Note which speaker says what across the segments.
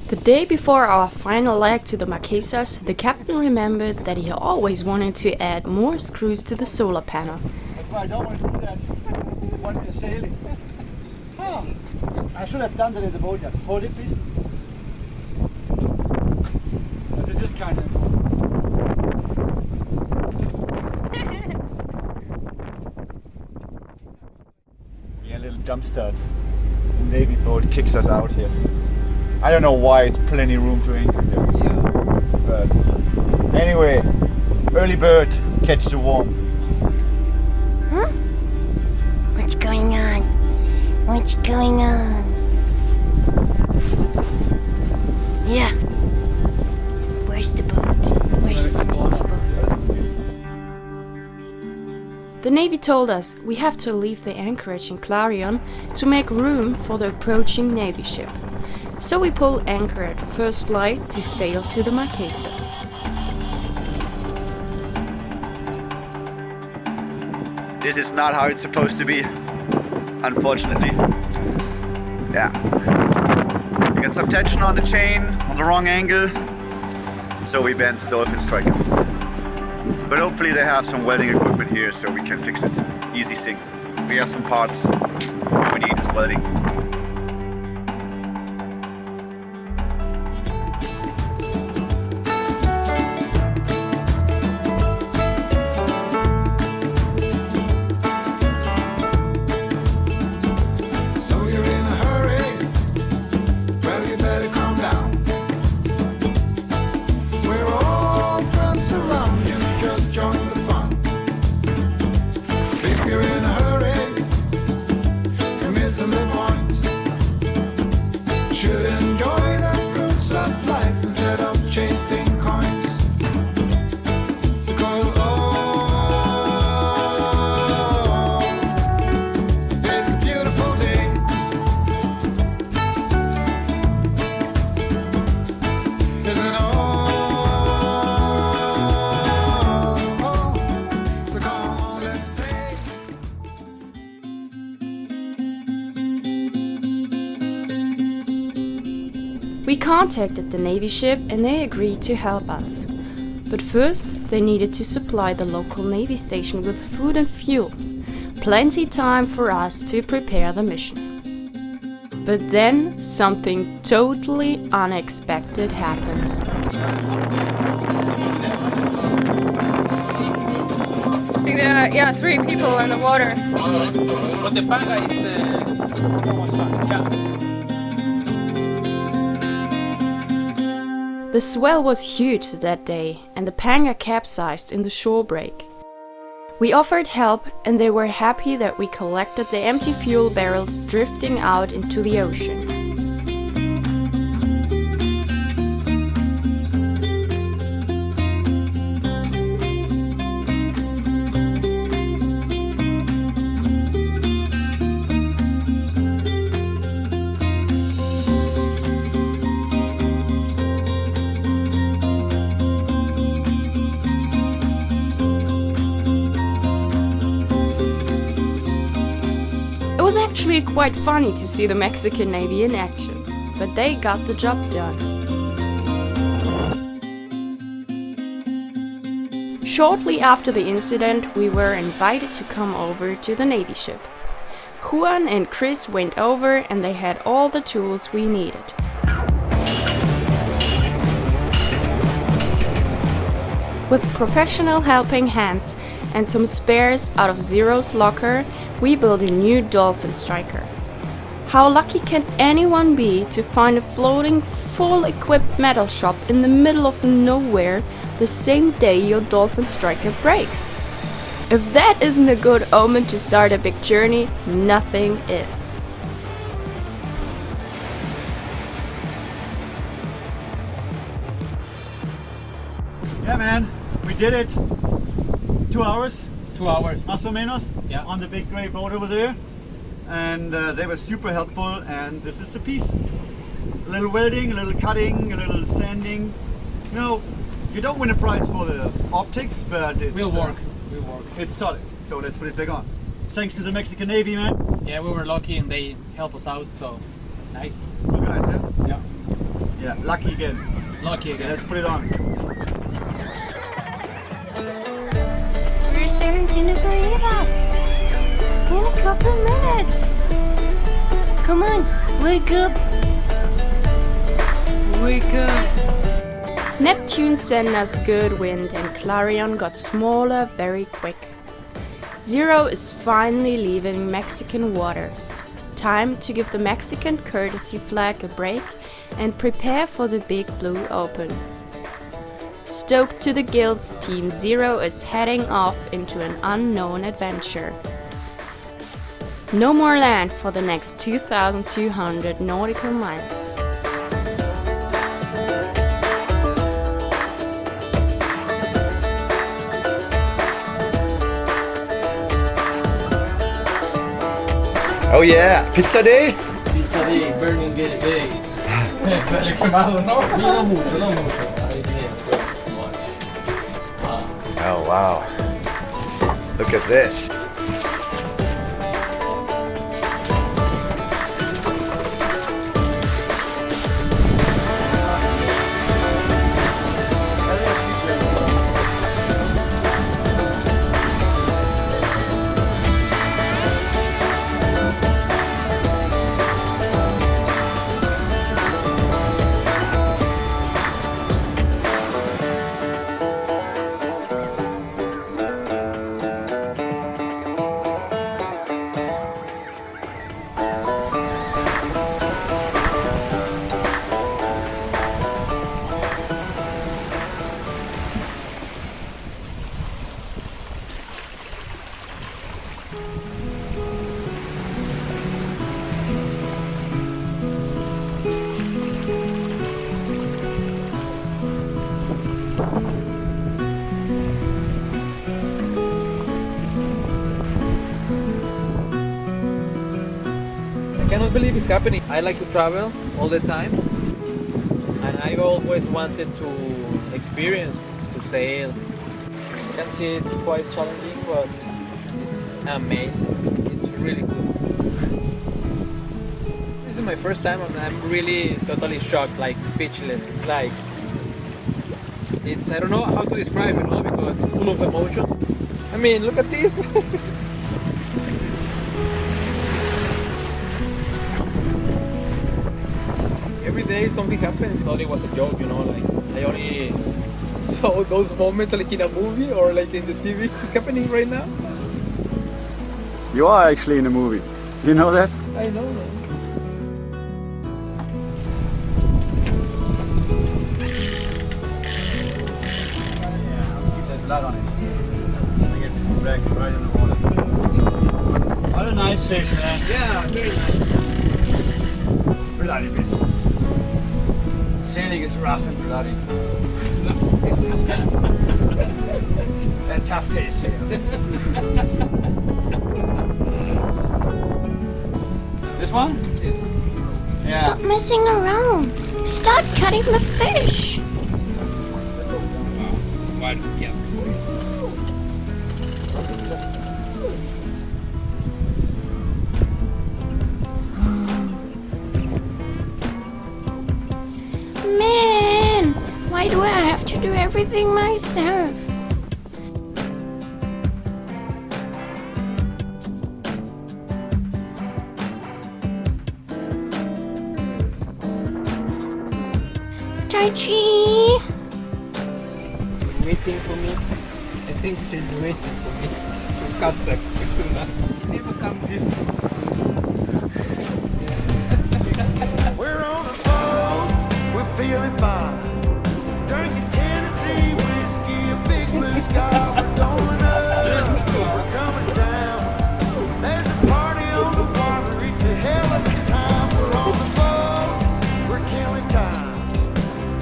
Speaker 1: The day before our final leg to the Marquesas, the captain remembered that he always wanted to add more screws to the solar panel.
Speaker 2: That's why I don't want to do that. I want to sailing. Oh, I should have done that in the boat yet. Hold it, please. This is kind of... Yeah, a little jump start. Navy boat kicks us out here. I don't know why, it's plenty room to anchor here. Yeah. But anyway, early bird, catch the worm.
Speaker 3: Huh? What's going on? What's going on? Yeah. Where's the boat? Where's the boat?
Speaker 1: The Navy told us we have to leave the anchorage in Clarion to make room for the approaching Navy ship. So we pull anchor at first light to sail to the Marquesas.
Speaker 2: This is not how it's supposed to be, unfortunately. Yeah. We got some tension on the chain, on the wrong angle, so we bent the dolphin striker. But hopefully they have some welding equipment here so we can fix it. Easy thing. We have some parts. All we need is welding.
Speaker 1: We contacted the Navy ship and they agreed to help us. But first, they needed to supply the local Navy station with food and fuel. Plenty time for us to prepare the mission. But then something totally unexpected happened.
Speaker 4: I think there are 3 people in the water.
Speaker 5: But the panga is yeah.
Speaker 1: The swell was huge that day and the panga capsized in the shore break. We offered help and they were happy that we collected the empty fuel barrels drifting out into the ocean. It was actually quite funny to see the Mexican Navy in action, but they got the job done. Shortly after the incident, we were invited to come over to the Navy ship. Juan and Chris went over and they had all the tools we needed. With professional helping hands and some spares out of Zero's locker, we built a new dolphin striker. How lucky can anyone be to find a floating, full-equipped metal shop in the middle of nowhere the same day your dolphin striker breaks? If that isn't a good omen to start a big journey, nothing is.
Speaker 2: Yeah, man, we did it. 2 hours.
Speaker 5: 2 hours.
Speaker 2: Más o menos.
Speaker 5: Yeah.
Speaker 2: On the big grey boat over there. And they were super helpful, and this is the piece. A little welding, a little cutting, a little sanding. You know, you don't win a prize for the optics, but it's...
Speaker 5: We'll work.
Speaker 2: It's solid, so let's put it back on. Thanks to the Mexican Navy, man.
Speaker 5: Yeah, we were lucky and they helped us out, so nice.
Speaker 2: Cool guys, yeah?
Speaker 5: Yeah.
Speaker 2: Yeah, lucky again.
Speaker 5: Lucky
Speaker 2: Okay,
Speaker 5: again.
Speaker 2: let's put it on.
Speaker 3: We're sailing to Nuku'alofa in a couple minutes. Come on, wake up. Wake up.
Speaker 1: Neptune sent us good wind and Clarion got smaller very quick. Zero is finally leaving Mexican waters. Time to give the Mexican courtesy flag a break and prepare for the big blue open. Stoked to the gills, Team Zero is heading off into an unknown adventure. No more land for the next 2,200 nautical miles.
Speaker 2: Oh yeah, pizza day?
Speaker 5: Pizza day, burning day. Sale quemado, ¿no? No mucho, no mucho. Ahí bien, too much.
Speaker 2: Oh wow. Look at this.
Speaker 5: I cannot believe it's happening. I like to travel all the time, and I've always wanted to experience to sail. You can see it's quite challenging, but it's amazing. It's really cool. This is my first time, and I'm really totally shocked, like speechless. It's like I don't know how to describe it, because it's full of emotion. I mean, look at this. Every day something happens. Thought it was a joke, like I only saw those moments like in a movie or like in the TV happening right now.
Speaker 2: You are actually in a movie. You know that?
Speaker 5: I know, man.
Speaker 2: Yeah, I'll keep that blood on it. I get it back right in the water. What a nice fish, man.
Speaker 5: Yeah, very nice.
Speaker 2: It's bloody business. Sailing is rough and bloody. And tough day sail. This one? Yeah.
Speaker 3: Stop messing around. Start cutting the fish. Man, why do I have to do everything myself? Tai Chi!
Speaker 5: Waiting for me. I think she's waiting for me to cut the tuna. Never come this close.
Speaker 6: We're on a boat, we're feeling fine. Drinking Tennessee whiskey, a big blue sky. We're going up, we're coming down. There's a party on the water, it's a hell of a time. We're on the boat, we're killing time.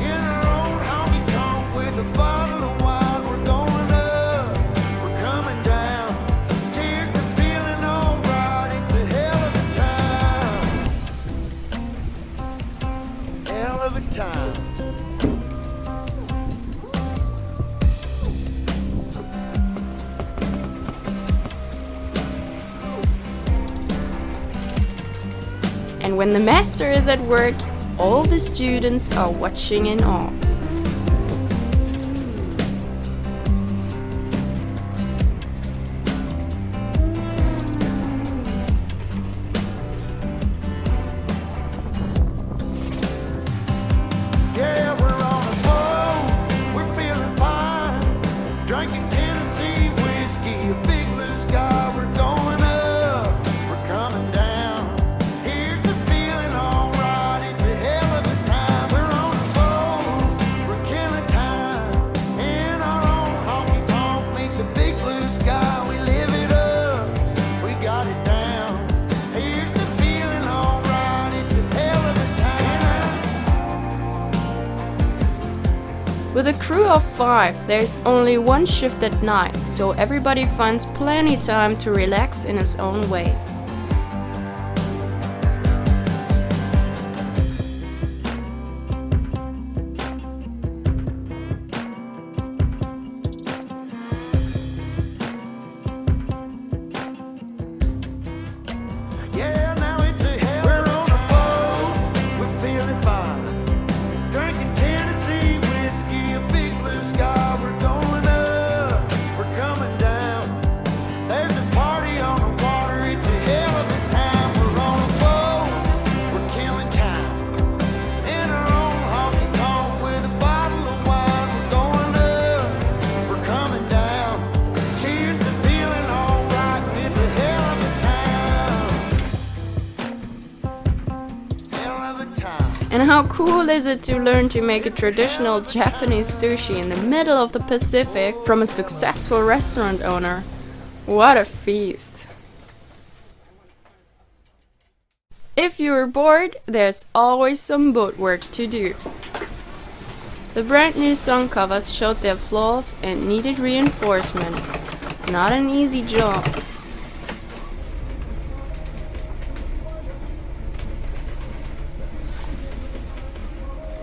Speaker 6: In our own honky tonk with a bottle of wine. We're going up, we're coming down. Cheers to feeling alright, it's a hell of a time. Hell of a time.
Speaker 1: And when the master is at work, All the students are watching in awe.
Speaker 6: Yeah, we're on a boat, we're feeling fine. Drinking Tennessee whiskey, a big blue sky. We're going up, we're coming down. Here's the feeling, alright, it's a hell of a time. We're on a boat, we're killing time. In our own honky tonk, meet the big blue sky. We live it up, we got it down. Here's the feeling, alright, it's a hell of a time.
Speaker 1: With a crew of 5, there's only one shift at night, so everybody finds plenty time to relax in his own way.
Speaker 6: Yeah, now it's a hell. We're on a boat, we're feeling fine. Drinking Tennessee whiskey, a big blue sky. We're going up, we're coming down. There's a party on the water, it's a hell of a time. We're on a boat, we're killing time. In our own honky tonk with a bottle of wine. We're going up, we're coming down. Cheers to feeling alright, it's a hell of a time. Hell of a time.
Speaker 1: And how cool is it to learn to make a traditional Japanese sushi in the middle of the Pacific from a successful restaurant owner? What a feast! If you're bored, there's always some boat work to do. The brand new song covers showed their flaws and needed reinforcement. Not an easy job.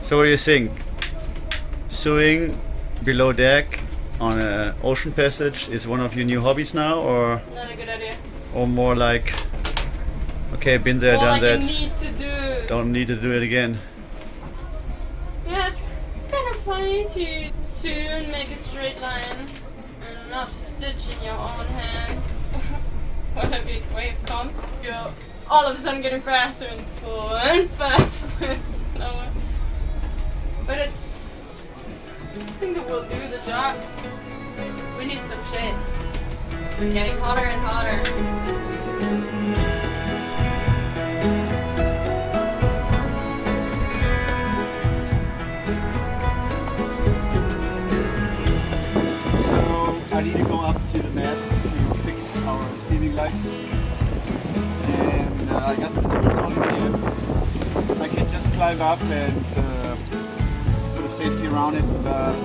Speaker 2: So what do you think? Sewing below deck on an ocean passage is one of your new hobbies now, or
Speaker 1: Not a good idea.
Speaker 2: more like, okay, been there, done that,
Speaker 1: need to do.
Speaker 2: don't need to do it again.
Speaker 1: Yeah, it's kind of funny to soon make a straight line and not stitch in your own hand. When a big wave comes, you're all of a sudden getting faster and slower and faster and slower. But I think it will do the job. We need some shade. We're getting hotter and hotter.
Speaker 2: So I need to go up to the mast to fix our steaming light, and I got the tools on here. I can just climb up and put a safety around it, but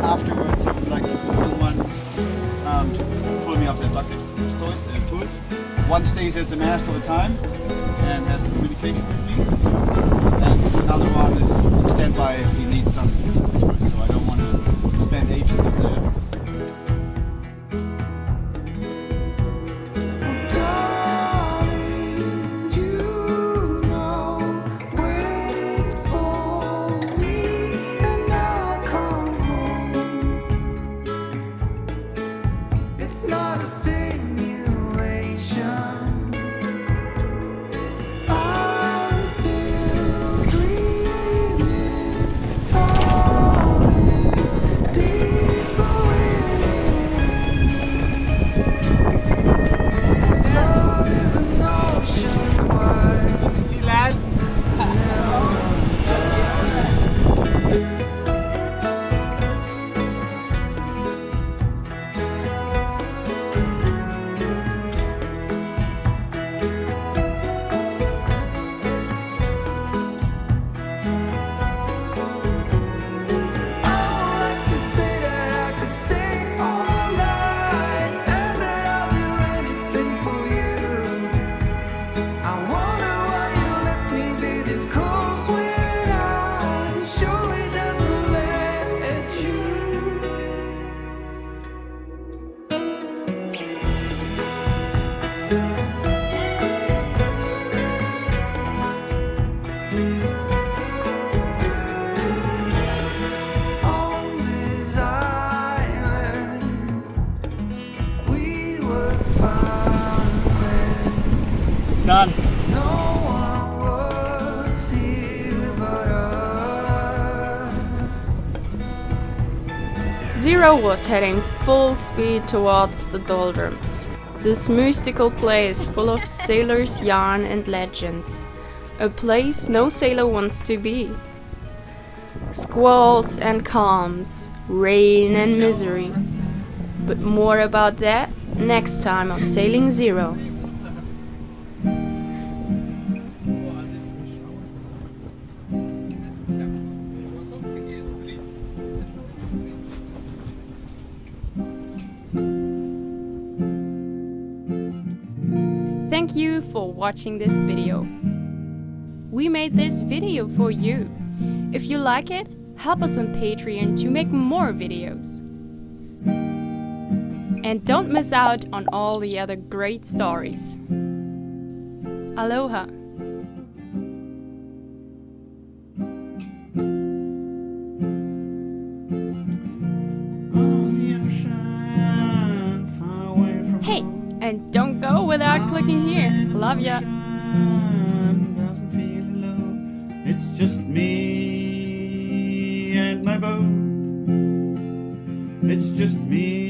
Speaker 2: afterwards I would like someone to pull me up that bucket tools. One stays at the mast all the time and has communication with me, and another one is on standby if we need some tools, so I don't want to spend ages up there.
Speaker 6: It's not a simulation. I'm still dreaming, falling deeper within. This love is an ocean wide.
Speaker 5: You see land?
Speaker 6: I like to say that I could stay all night and that I'll do anything for you. I wonder why you let me be this close when I surely doesn't let you.
Speaker 1: Zero was heading full speed towards the doldrums. This mystical place full of sailors' yarn and legends. A place no sailor wants to be. Squalls and calms, rain and misery. But more about that next time on Sailing Zero. Thank you for watching this video. We made this video for you. If you like it, help us on Patreon to make more videos. And don't miss out on all the other great stories. Aloha! Hey, and don't go without clicking here. Love ya!
Speaker 2: It's just me and my boat. It's just me